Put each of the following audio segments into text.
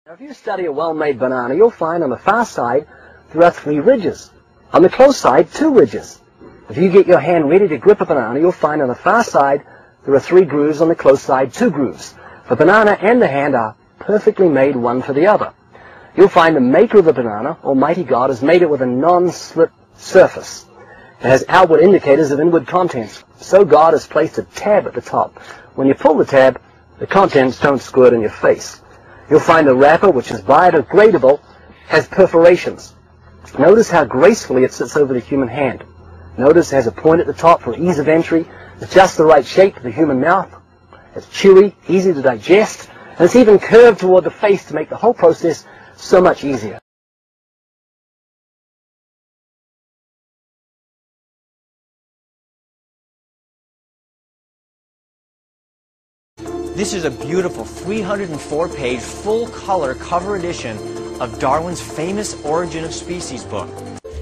Now, if you study a well-made banana, you'll find on the far side there are 3 ridges. On the close side, 2 ridges. If you get your hand ready to grip a banana, you'll find on the far side there are 3 grooves, on the close side 2 grooves. The banana and the hand are perfectly made one for the other. You'll find the maker of the banana, Almighty God, has made it with a non-slip surface. It has outward indicators of inward contents. So God has placed a tab at the top. When you pull the tab, the contents don't squirt in your face. You'll find the wrapper, which is biodegradable, has perforations. Notice how gracefully it sits over the human hand. Notice it has a point at the top for ease of entry. It's just the right shape for the human mouth. It's chewy, easy to digest, and it's even curved toward the face to make the whole process so much easier. This is a beautiful 304-page full-color cover edition of Darwin's famous Origin of Species book.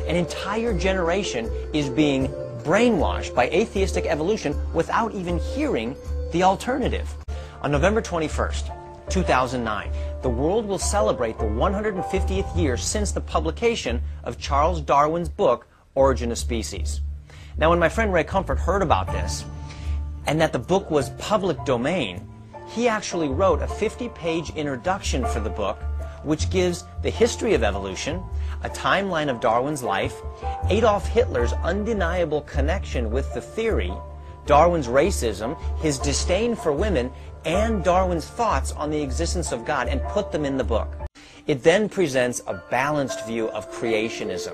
An entire generation is being brainwashed by atheistic evolution without even hearing the alternative. On November 21st, 2009, the world will celebrate the 150th year since the publication of Charles Darwin's book, Origin of Species. Now, when my friend Ray Comfort heard about this, and that the book was public domain, he actually wrote a 50-page introduction for the book, which gives the history of evolution, a timeline of Darwin's life, Adolf Hitler's undeniable connection with the theory, Darwin's racism, his disdain for women, and Darwin's thoughts on the existence of God, and put them in the book. It then presents a balanced view of creationism.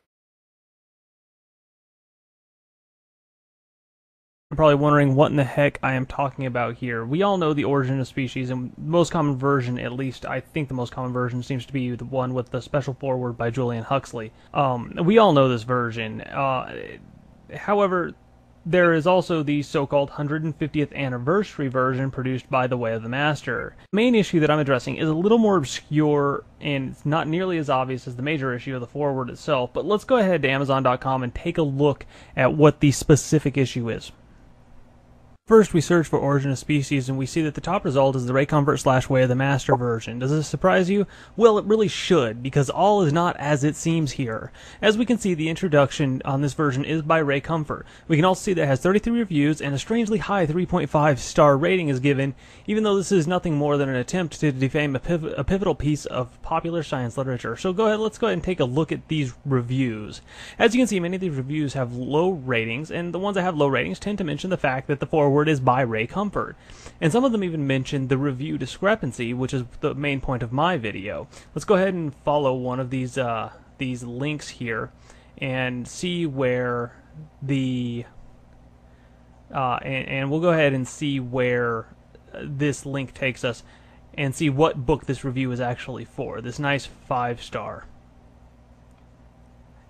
You're probably wondering what in the heck I am talking about here. We all know the Origin of Species, and the most common version, at least I think the most common version, seems to be the one with the special foreword by Julian Huxley. We all know this version. However, there is also the so-called 150th anniversary version produced by The Way of the Master. The main issue that I'm addressing is a little more obscure, and it's not nearly as obvious as the major issue of the foreword itself, but let's go ahead to Amazon.com and take a look at what the specific issue is. First, we search for Origin of Species, and we see that the top result is the Ray Comfort / Way of the Master version. Does this surprise you? Well, it really should, because all is not as it seems here. As we can see, the introduction on this version is by Ray Comfort. We can also see that it has 33 reviews, and a strangely high 3.5-star rating is given, even though this is nothing more than an attempt to defame a pivotal piece of popular science literature. So let's go ahead and take a look at these reviews. As you can see, many of these reviews have low ratings, and the ones that have low ratings tend to mention the fact that the foreword is by Ray Comfort. And some of them even mention the review discrepancy, which is the main point of my video. Let's go ahead and follow one of these links here and see where the and we'll go ahead and see where this link takes us and see what book this review is actually for. This nice 5-star.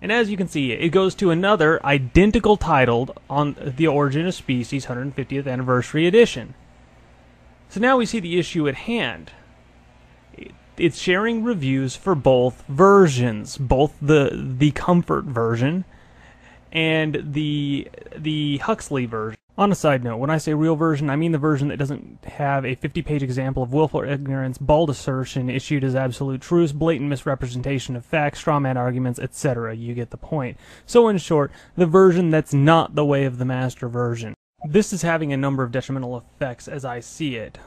And as you can see, it goes to another identical titled on the Origin of Species 150th Anniversary Edition. So now we see the issue at hand. It's sharing reviews for both versions, both the Comfort version and the Huxley version. On a side note, when I say real version, I mean the version that doesn't have a 50-page example of willful ignorance, bald assertion issued as absolute truths, blatant misrepresentation of facts, strawman arguments, etc. You get the point. So in short, the version that's not the Way of the Master version. This is having a number of detrimental effects as I see it.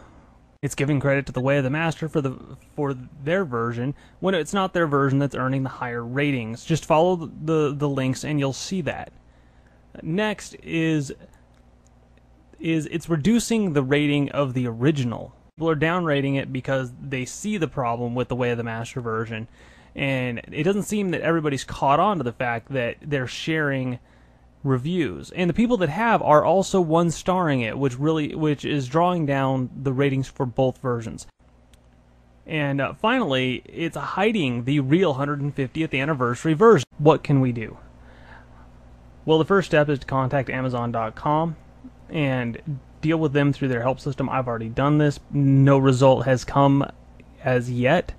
It's giving credit to the Way of the Master for their version, when it's not their version that's earning the higher ratings. Just follow the links and you'll see that. Next is it's reducing the rating of the original. People are downrating it because they see the problem with the Way of the Master version, and it doesn't seem that everybody's caught on to the fact that they're sharing reviews. And the people that have are also 1-starring it, which is drawing down the ratings for both versions. And finally, it's hiding the real 150th anniversary version. What can we do? Well, the first step is to contact Amazon.com and deal with them through their help system. I've already done this. No result has come as yet,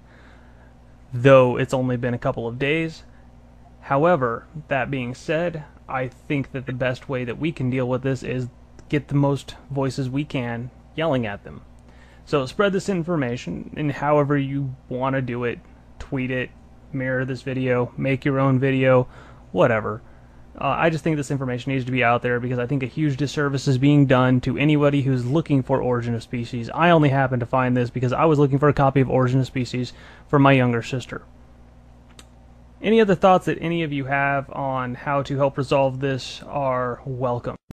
though it's only been a couple of days. However, that being said, I think that the best way that we can deal with this is get the most voices we can yelling at them. So spread this information in however you want to do it. Tweet it, mirror this video, make your own video, whatever. I just think this information needs to be out there because I think a huge disservice is being done to anybody who's looking for Origin of Species. I only happened to find this because I was looking for a copy of Origin of Species for my younger sister. Any other thoughts that any of you have on how to help resolve this are welcome.